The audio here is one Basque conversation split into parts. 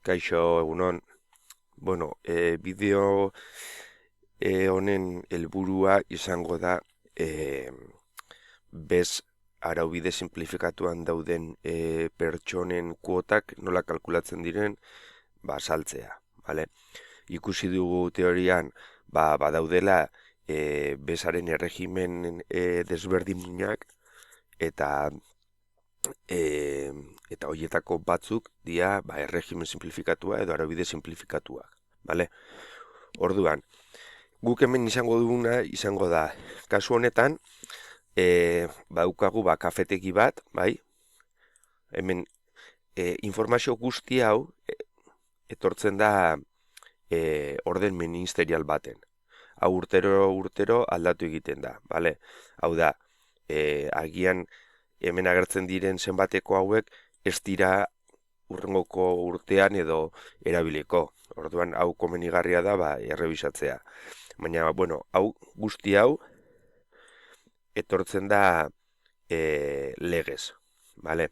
Kaixo, egunon. Bueno, bideo honen helburua izango da bez araubide simplifikatuan dauden pertsonen kuotak nola kalkulatzen diren saltzea, bale? Ikusi dugu teorian badaudela bezaren erregimen desberdinak eta eta horietako batzuk dira erregimen simplifikatua edo araubide simplifikatuak, bale? Orduan, guk hemen izango duguna izango da, kasu honetan, badaukagu kafetegi bat, bai? Hemen informazio guzti hau etortzen da orden ministerial baten. Hau urtero aldatu egiten da, bale? Hau da, agian hemen agertzen diren zenbateko hauek ez dira hurrengoko urtean edo erabiliko. Orduan, hau komenigarria da errebisatzea. Baina, bueno, guzti hau etortzen da legez, bale?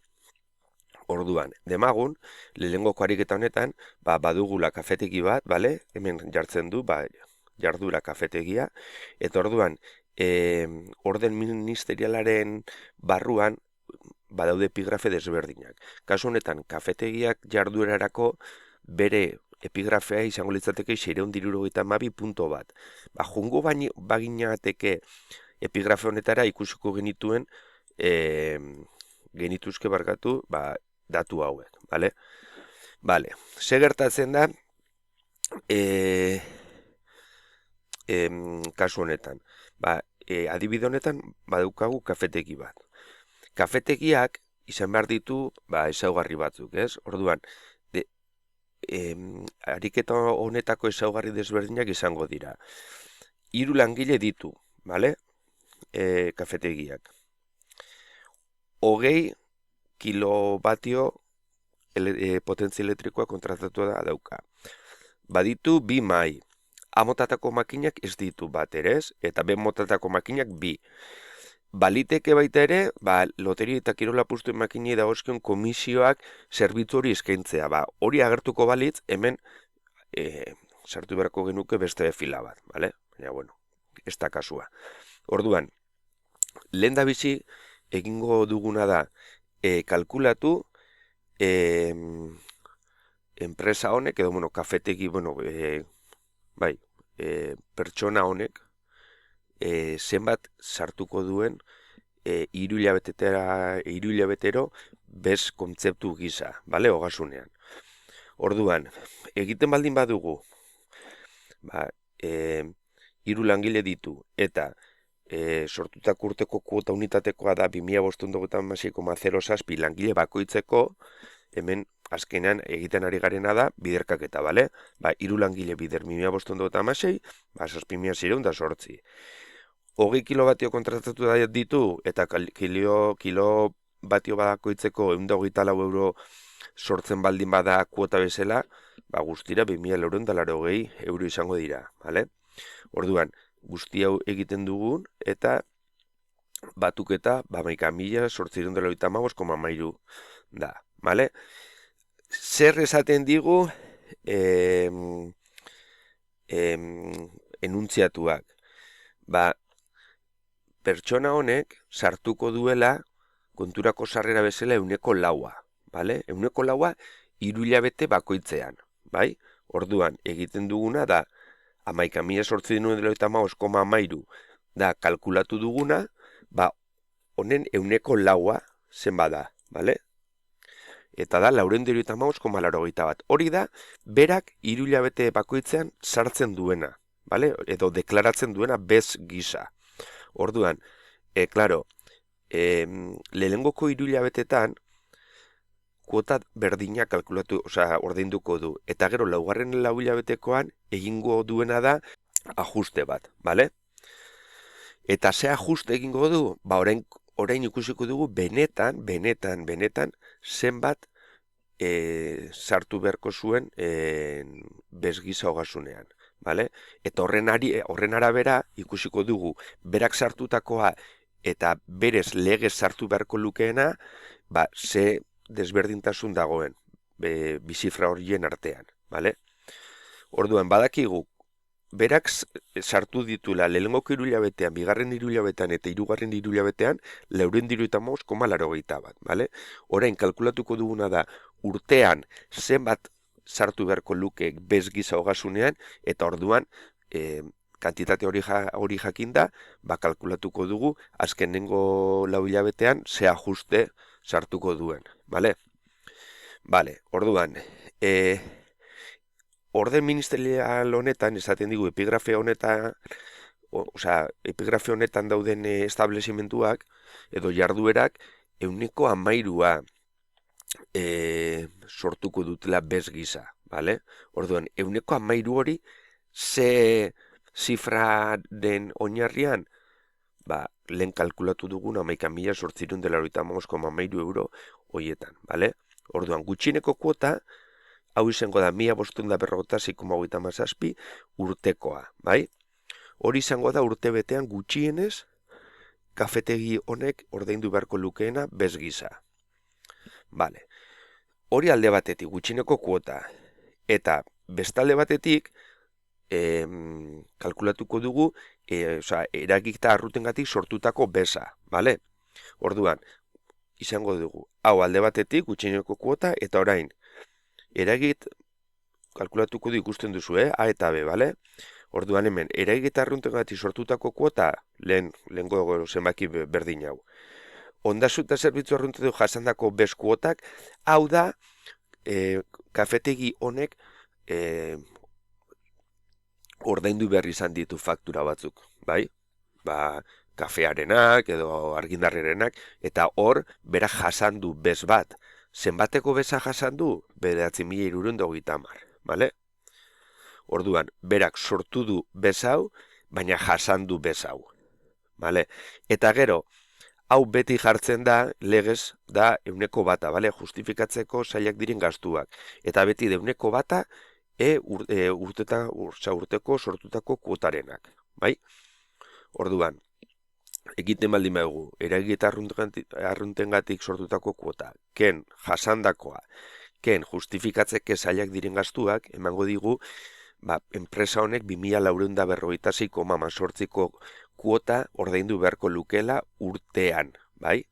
Orduan, demagun, lehenengoko ariketa honetan, badugula kafetegi bat, bale? Hemen jartzen du, jardura kafetegia, eta orduan, orden ministerialaren barruan, badaude epigrafe desberdinak. Kasu honetan, kafetegiak jardurarako bere epigrafea izango litzateke 672.1. Jungo baginateke epigrafe honetara ikusiko genituen genituzke barkatu datu hauek, bale? Bale, ze gertatzen da kasu honetan. Adibide honetan badaukagu kafetegi bat. Kafetegiak izan behar ditu ezaugarri batzuk, ez? Orduan, ariketa honetako ezaugarri desberdinak izango dira. 3 langile ditu, bale? Kafetegiak. 20 kilovatio potentzia elektrikoa kontratatu da dauka. Baditu 2 mahai. A motatako makinak ez ditu bat ere ez, eta B motatako makinak 2. Baliteke baita ere, loteria eta kirola puztuen makinei dagozkion komisioak zerbitzu hori eskaintzea. Hori agertuko balitz, hemen sartu beharko genuke beste fila bat, bale? Baina, bueno, ez da kasua. Orduan, lehen da bizi, egingo duguna da, kalkulatu enpresa honek, edo, bueno, kafetegi, bueno, pertsona honek, zenbat sartuko duen 3 hilabetero bez kontzeptu gisa, bale, ogasunean. Orduan, egiten baldin badugu, 3 langile ditu, eta sortutako urteko kuota unitatekoa da 2556,07 langile bakoitzeko, hemen azkenean egiten ari garena da biderkaketa, bale? 3 langile bider 2556, 7.608. 20 kilobatio kontratatu ditu eta kilobatio bakoitzeko 124 euro sortzen baldin bada kuota bezala, guztira 2.980 euro izango dira, bale? Orduan, guzti hau egiten dugun eta batuketa 11.885,13 da, bale? Zer esaten digu enuntziatuak? Pertsona honek sartuko duela konturako sarrera bezala 4%, bale? 4% 3 hilabete bakoitzean, bai? Orduan, egiten duguna da 11.885,13 da kalkulatu duguna, honen 4% zenbat da, bale? Eta da 435,81. Hori da, berak 3 hilabete bakoitzean sartzen duena, bale? Edo deklaratzen duena bez gisa. Orduan, klaro, lehenengoko 3 hilabetetan kuota berdina kalkulatu, ordainduko du. Eta gero, laugarren 4 hilabetekoan egingo duena da ajuste bat, bale? Eta ze ajuste egingo du? Orain ikusiko dugu benetan zenbat sartu beharko zuen bezgiza ogasunean. Vale? Eta horren arabera ikusiko dugu berak sartutakoa eta berez legez sartu beharko lukeena, ze desberdintasun dagoen bi zifra horien artean, vale? Orduan badakigu berak sartu ditula lehenengoko hiruhilabetean, bigarren hiruhilabetean eta hirugarren hiruhilabetean 475,81, vale? Orain kalkulatuko duguna da urtean zenbat sartu beharko luke bez giza ogasunean, eta orduan kantitate hori jakinda, kalkulatuko dugu azkenengo lau hilabetean ze ajuste sartuko duen, vale? Vale, orduan, orden ministerial honetan, esaten digu epigrafe honetan, epigrafe honetan dauden establezimentuak edo jarduerak 13% sortuko dutela bez gisa, vale? Orduan, 13% hori ze zifra den oinarrian, lehen kalkulatu dugun 11.895,13 euro hoietan, vale? Orduan, gutxieneko kuota, hau izango da 1.556,37 urtekoa, bai? Hori izango da urte betean gutxienez kafetegi honek ordaindu beharko lukeena bez gisa. Vale. Hori alde batetik gutxieneko kuota, eta bestalde batetik kalkulatuko dugu eragiketa arrutengatik sortutako beza, vale? Orduan, izango dugu, hau alde batetik gutxieneko kuota, eta orain kalkulatuko du ikusten duzu, A eta B, vale? Orduan hemen, eragiketa arrutengatik sortutako kuota, lehengo zenbaki berdin hau. Ondasun eta zerbitzu arruntetu jasandako bez kuotak, hau da, kafetegi honek ordaindu behar izan ditu faktura batzuk, bai? Kafearenak edo argindarrerenak, eta hor, berak jasandu bez bat. Zenbateko beza jasandu? 9.330, bale? Orduan, berak sortu du bez hau, baina jasandu bez hau, bale? Eta gero, hau beti jartzen da, legez da 100%, bale? Justifikatzeko zailak diren gastuak. Eta beti da 100% urteko sortutako kuotarenak, bai? Orduan, egiten baldin badugu, eragiketa arruntengatik sortutako kuota, ken jasandakoa, ken justifikatzeke zailak diren gastuak, emango digu, enpresa honek 2.456,18ko kuota ordaindu beharko lukela urtean, bai?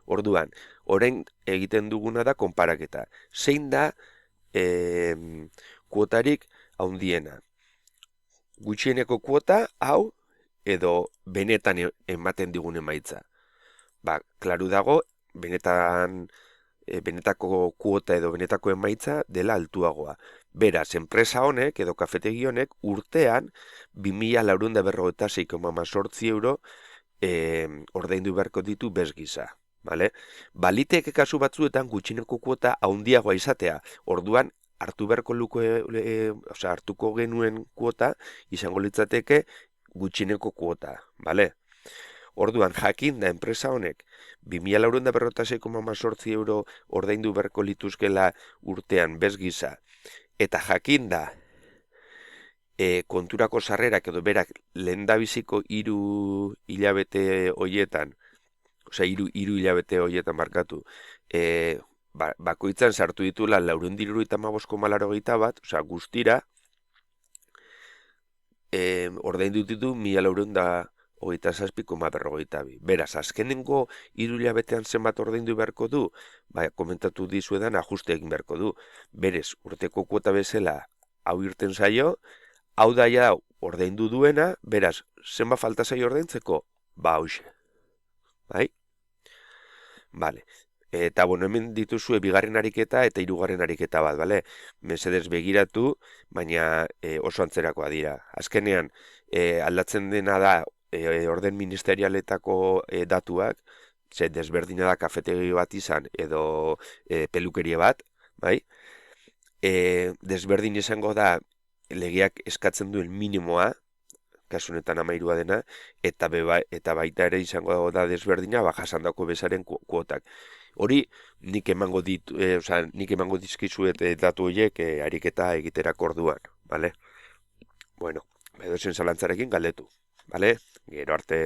Orduan, orain egiten duguna da konparaketa. Zein da kuotarik handiena? Gutxieneko kuota, hau, edo benetan ematen digun emaitza. Klaru dago, benetako kuota edo benetako emaitza dela altuagoa. Beraz, enpresa honek edo kafetegi honek urtean 2.456,18 euro ordaindu beharko ditu bez gisa. Vale? Baliteke kasu batzuetan gutxieneko kuota handiagoa izatea. Orduan, hartuko genuen kuota izango litzateke gutxieneko kuota, vale? Orduan, jakin da enpresa honek 2.456,18 euro ordaindu beharko lituzkela urtean bez gisa, eta jakin da konturako sarrerak edo berak lehendabiziko 3 hilabete hoietan, hiru hilabete hoietan markatu, bakoitzan sartu ditula 475,81, guztira, ordaindu ditu 1.427,42. Beraz, azkenengo 3 hilabetean zenbat ordaindu beharko du, komentatu dizuedan ajuste egin beharko du. Berez, urteko kuota bezala hau irten zaio, hau da ja ordaindu duena, beraz, zenbat falta zaio ordaintzeko? Hauxe. Bai? Vale. Eta, hemen dituzue bigarren ariketa eta hirugarren ariketa bat, bale? Mesedez begiratu, baina oso antzerakoa dira. Azkenean, aldatzen dena da orden ministerialetako datuak, ze desberdina da kafetegi bat izan edo pelukeria bat, bai? Desberdin izango da legeak eskatzen duen minimoa, kasunetan 13 dena, eta baita ere izango da desberdina, jasandako bezaren kuotak. Hori, nik emango dizkizuet datu horiek ariketa egiterako orduan, bale? Bueno, edozein zalantzarekin galdetu, bale? Gero arte.